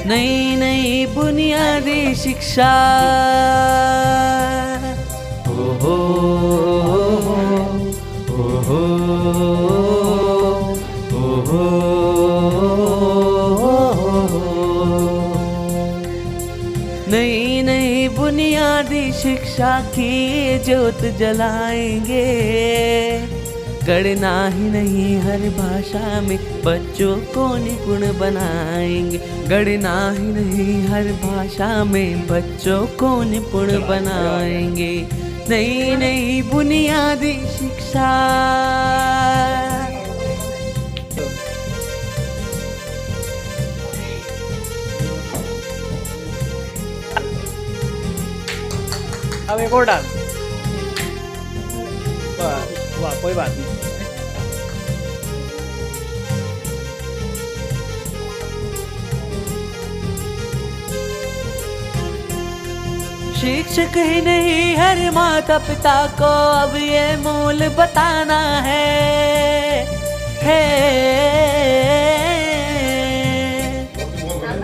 नई नई बुनियादी शिक्षा। ओ हो ओ हो ओ हो। नई नई बुनियादी शिक्षा की ज्योत जलाएंगे। गढ़ना ही नहीं हर भाषा में बच्चों को निपुण बनाएंगे। गढ़ना ही नहीं हर भाषा में बच्चों को निपुण बनाएंगे। नई नई बुनियादी शिक्षा। अब एक और डाल। वाह कोई बात नहीं। शिक्षक ही नहीं हर माता पिता को अब ये मूल बताना है।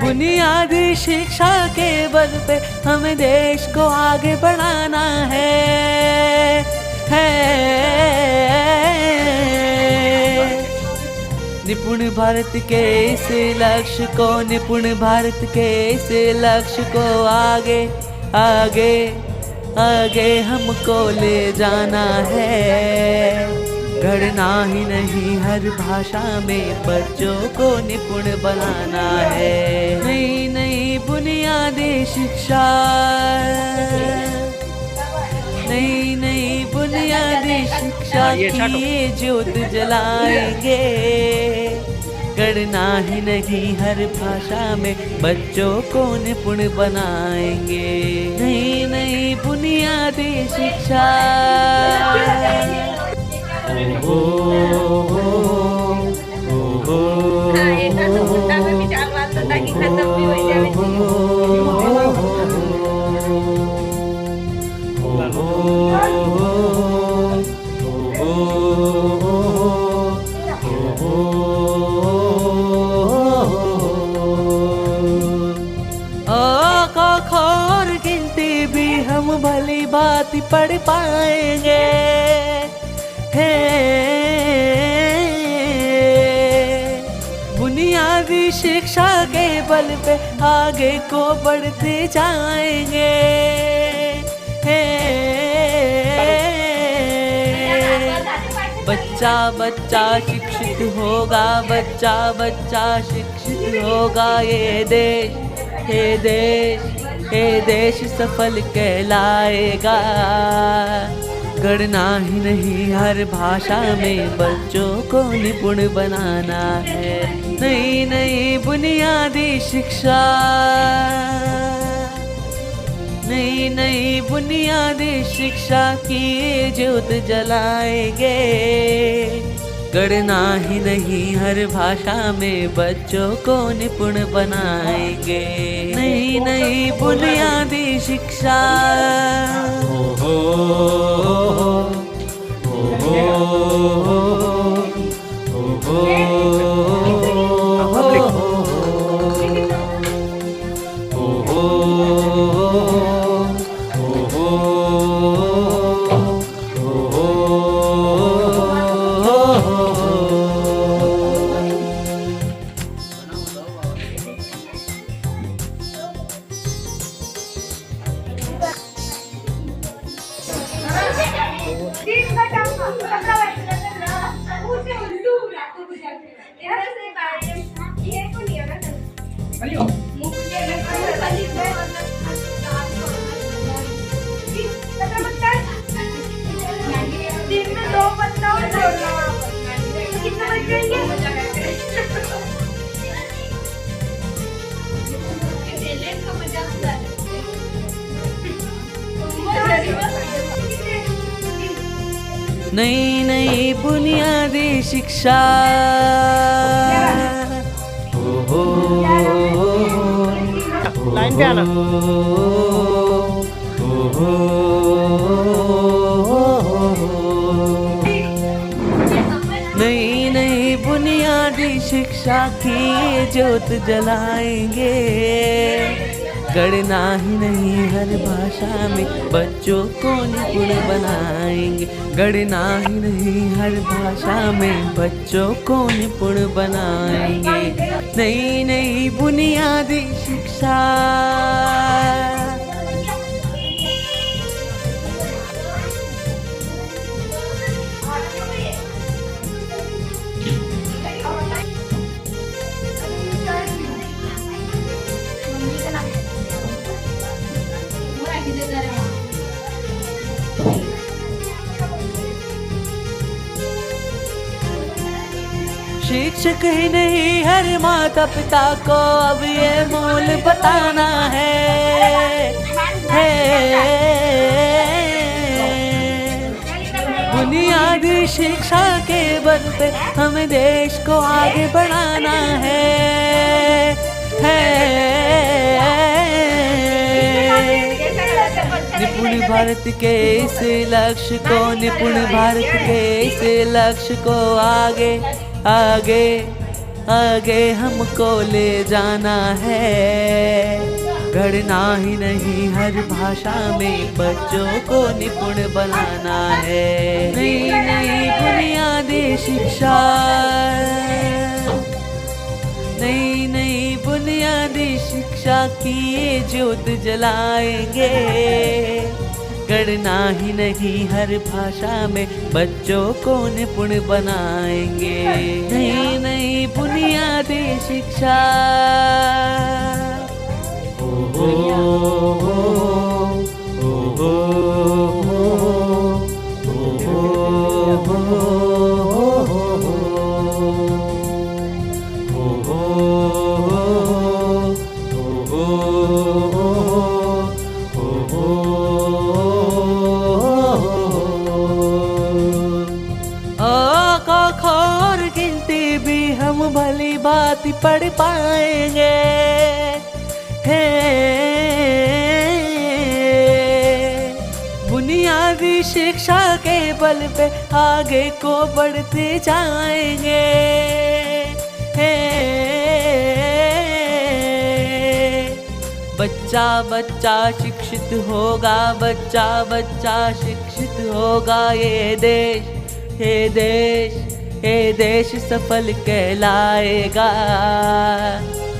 बुनियादी शिक्षा के बल पे हमें देश को आगे बढ़ाना है। निपुण भारत के इस लक्ष्य को, निपुण भारत के इस लक्ष्य को आगे आगे आगे हमको ले जाना है। गढ़ना ही नहीं हर भाषा में बच्चों को निपुण बनाना है। नई नई बुनियादी शिक्षा। नई नई बुनियादी शिक्षा की ज्योत जलाएंगे। गढ़ना ही नहीं हर भाषा में बच्चों को निपुण बनाएंगे। नई नई बुनियादी शिक्षा। ओ हो और गिनती भी हम भली बात पढ़ पाएंगे। बुनियादी शिक्षा के बल पे आगे को बढ़ते जाएंगे। बच्चा बच्चा शिक्षित होगा, बच्चा बच्चा शिक्षित होगा। ये देश सफल कहलाएगा। गढ़ना ही नहीं हर भाषा में बच्चों को निपुण बनाना है। नई नई बुनियादी शिक्षा। नई नई बुनियादी शिक्षा की ज्योत जलाएंगे। गढ़ना ही नहीं हर भाषा में बच्चों को निपुण बनाएंगे। नई नई बुनियादी शिक्षा। ओ हो ओ हो ओ हो। नई नई बुनियादी शिक्षा। लाइन पे आना। नई नई बुनियादी शिक्षा। शिक्षा की ये ज्योत जलाएंगे। गढ़ना ही नहीं हर भाषा में बच्चों को निपुण बनाएंगे। गढ़ना ही नहीं हर भाषा में बच्चों को निपुण बनाएंगे। नई नई बुनियादी शिक्षा, शिक्षक ही नहीं हर माता पिता को अब ये मोल बताना है। बुनियादी शिक्षा के बल पे हमें देश को आगे बढ़ाना है। निपुण भारत के इस लक्ष्य को, निपुण भारत के इस लक्ष्य को आगे आगे आगे हमको ले जाना है। गढ़ना ही नहीं हर भाषा में बच्चों को निपुण बनाना है। नई नई बुनियादी शिक्षा, नई नई बुनियादी शिक्षा की ये ज्योत जलाएंगे। गढ़ना ही नहीं हर भाषा में बच्चों को निपुण बनाएंगे। नई नई बुनियादी शिक्षा, भली बात पढ़ पाएंगे। बुनियादी शिक्षा के बल पे आगे को बढ़ते जाएंगे। बच्चा बच्चा शिक्षित होगा, बच्चा बच्चा शिक्षित होगा। ये देश सफल कहलाएगा।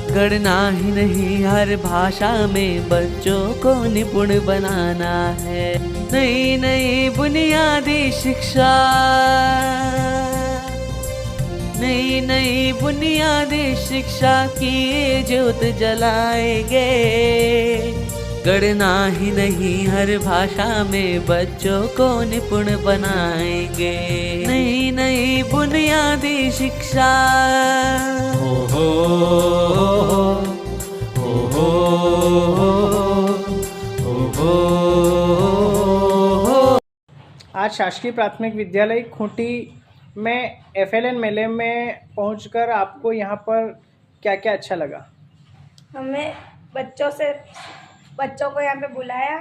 गढ़ना ही नहीं हर भाषा में बच्चों को निपुण बनाना है। नई नई बुनियादी शिक्षा, नई नई बुनियादी शिक्षा की ये ज्योत जलाएंगे। गढ़ना ही नहीं हर भाषा में बच्चों को निपुण बनाएंगे। नई नई बुनियादी शिक्षा। आज शासकीय प्राथमिक विद्यालय खूंटी में FLN मेले में पहुंचकर आपको यहाँ पर क्या क्या अच्छा लगा? हमें बच्चों को यहाँ पे बुलाया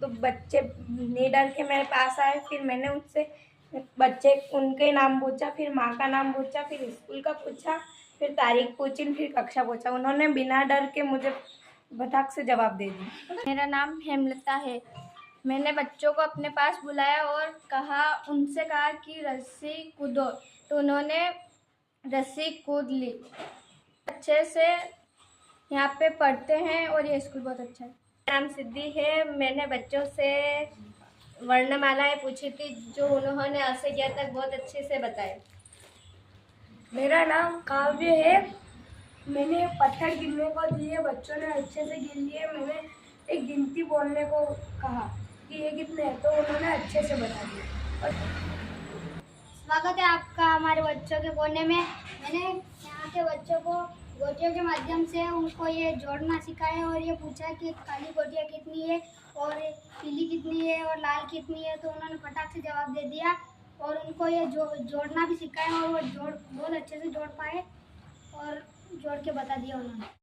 तो बच्चे निडर के मेरे पास आए। फिर मैंने उनसे बच्चे उनके नाम पूछा, फिर माँ का नाम पूछा, फिर स्कूल का पूछा, फिर तारीख पूछी, फिर कक्षा पूछा। उन्होंने बिना डर के मुझे फटाक से जवाब दे दिया। मेरा नाम हेमलता है। मैंने बच्चों को अपने पास बुलाया और उनसे कहा कि रस्सी कूदो, तो उन्होंने रस्सी कूद ली। अच्छे से यहाँ पे पढ़ते हैं और ये स्कूल बहुत अच्छा है। मेरा नाम सिद्धि है। मैंने बच्चों से वर्णमालाएं पूछी थी जो उन्होंने अ से ज तक बहुत अच्छे से बताए। मेरा नाम काव्य है। मैंने पत्थर गिनने को दिए, बच्चों ने अच्छे से गिन लिए। मैंने एक गिनती बोलने को कहा कि ये कितने हैं, तो उन्होंने अच्छे से बता दिया। स्वागत है आपका हमारे बच्चों के कोने में। मैंने यहाँ के बच्चों को गोटियों के माध्यम से उनको ये जोड़ना सिखाया और ये पूछा कि काली गोटियाँ कितनी है और पीली कितनी है और लाल कितनी है, तो उन्होंने फटाक से जवाब दे दिया और उनको ये जोड़ना भी सिखाया और वो बहुत अच्छे से जोड़ पाए और जोड़ के बता दिया उन्होंने।